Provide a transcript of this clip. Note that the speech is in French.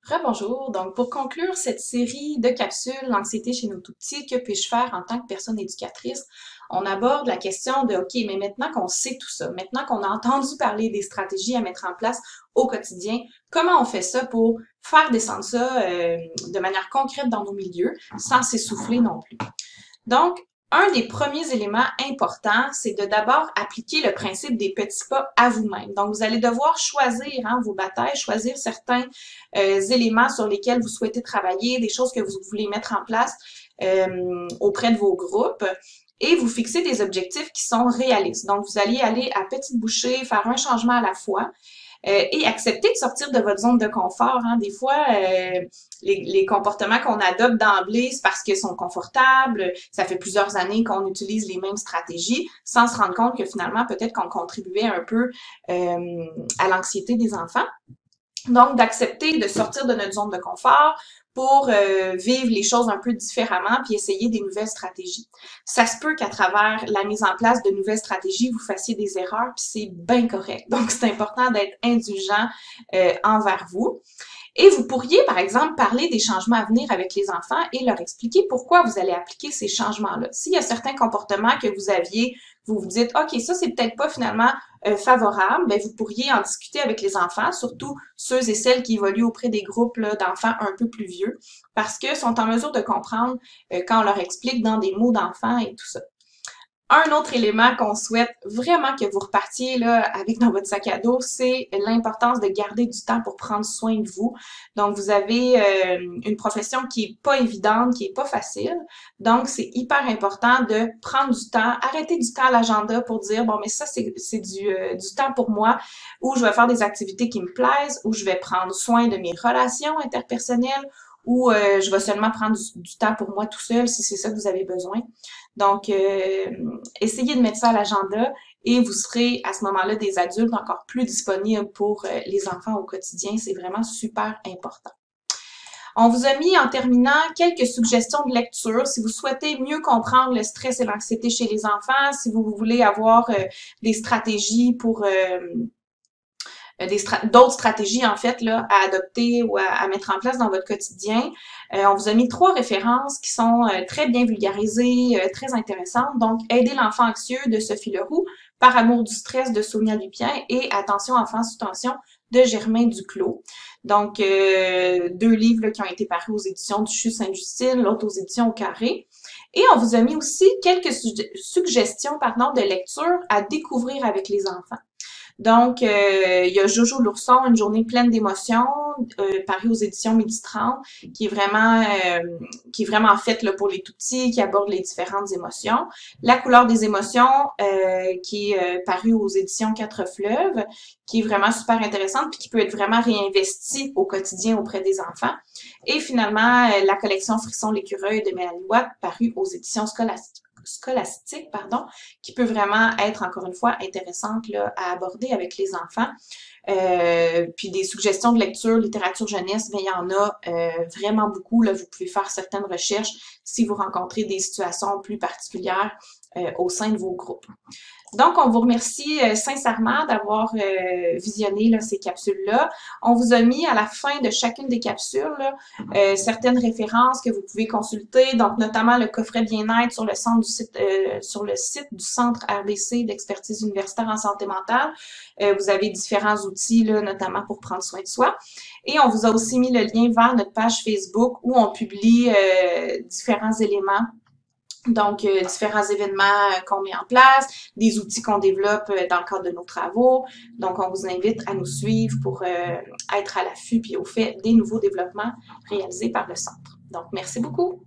Rebonjour. Donc, pour conclure cette série de capsules L'anxiété chez nos tout-petits, que puis-je faire en tant que personne éducatrice? On aborde la question de, OK, mais maintenant qu'on sait tout ça, maintenant qu'on a entendu parler des stratégies à mettre en place au quotidien, comment on fait ça pour faire descendre ça de manière concrète dans nos milieux sans s'essouffler non plus? Donc, un des premiers éléments importants, c'est de d'abord appliquer le principe des petits pas à vous-même. Donc, vous allez devoir choisir vos batailles, choisir certains éléments sur lesquels vous souhaitez travailler, des choses que vous voulez mettre en place auprès de vos groupes et vous fixer des objectifs qui sont réalistes. Donc, vous allez aller à petite bouchée, faire un changement à la fois. Et accepter de sortir de votre zone de confort. Des fois, les comportements qu'on adopte d'emblée, c'est parce qu'ils sont confortables. Ça fait plusieurs années qu'on utilise les mêmes stratégies sans se rendre compte que finalement, peut-être qu'on contribuait un peu à l'anxiété des enfants. Donc, d'accepter de sortir de notre zone de confort pour vivre les choses un peu différemment puis essayer des nouvelles stratégies. Ça se peut qu'à travers la mise en place de nouvelles stratégies, vous fassiez des erreurs puis c'est bien correct. Donc, c'est important d'être indulgent envers vous. Et vous pourriez, par exemple, parler des changements à venir avec les enfants et leur expliquer pourquoi vous allez appliquer ces changements-là. S'il y a certains comportements que vous aviez, vous vous dites, OK, ça, c'est peut-être pas finalement favorable, bien, vous pourriez en discuter avec les enfants, surtout ceux et celles qui évoluent auprès des groupes d'enfants un peu plus vieux, parce qu'ils sont en mesure de comprendre quand on leur explique dans des mots d'enfants et tout ça. Un autre élément qu'on souhaite vraiment que vous repartiez là avec dans votre sac à dos, c'est l'importance de garder du temps pour prendre soin de vous. Donc, vous avez une profession qui est pas évidente, qui est pas facile. Donc, c'est hyper important de prendre du temps, arrêter du temps à l'agenda pour dire, bon, mais ça, c'est du temps pour moi, où je vais faire des activités qui me plaisent, où je vais prendre soin de mes relations interpersonnelles, ou je vais seulement prendre du temps pour moi tout seul si c'est ça que vous avez besoin. Donc, essayez de mettre ça à l'agenda et vous serez à ce moment-là des adultes encore plus disponibles pour les enfants au quotidien. C'est vraiment super important. On vous a mis en terminant quelques suggestions de lecture si vous souhaitez mieux comprendre le stress et l'anxiété chez les enfants, si vous voulez avoir des stratégies pour d'autres stratégies en fait là à adopter ou à mettre en place dans votre quotidien. On vous a mis 3 références qui sont très bien vulgarisées, très intéressantes. Donc, Aider l'enfant anxieux de Sophie Leroux, Par amour du stress de Sonia Lupien et Attention enfant sous tension de Germain Duclos. Donc, 2 livres là, qui ont été parus aux éditions du CHU Sainte-Justine, l'autre aux éditions Au Carré. Et on vous a mis aussi quelques suggestions de lecture à découvrir avec les enfants. Donc, il y a Jojo l'ourson, Une journée pleine d'émotions, paru aux éditions Midi 30, qui est vraiment faite là, pour les tout-petits, qui aborde les différentes émotions. La couleur des émotions, qui est paru aux éditions Quatre Fleuves, qui est vraiment super intéressante, puis qui peut être vraiment réinvestie au quotidien auprès des enfants. Et finalement, la collection Frisson l'écureuil de Mélanie Watt, paru aux éditions Scholastique, qui peut vraiment être, encore une fois, intéressante là, à aborder avec les enfants. Puis des suggestions de lecture, littérature jeunesse, bien, il y en a vraiment beaucoup. Là, vous pouvez faire certaines recherches si vous rencontrez des situations plus particulières au sein de vos groupes. Donc, on vous remercie sincèrement d'avoir visionné là, ces capsules-là. On vous a mis à la fin de chacune des capsules là, certaines références que vous pouvez consulter, donc notamment le coffret bien-être sur le site du Centre RBC d'expertise universitaire en santé mentale. Vous avez différents outils, là, notamment pour prendre soin de soi. Et on vous a aussi mis le lien vers notre page Facebook où on publie différents éléments. Donc, différents événements qu'on met en place, des outils qu'on développe dans le cadre de nos travaux. Donc, on vous invite à nous suivre pour être à l'affût puis au fait des nouveaux développements réalisés par le Centre. Donc, merci beaucoup.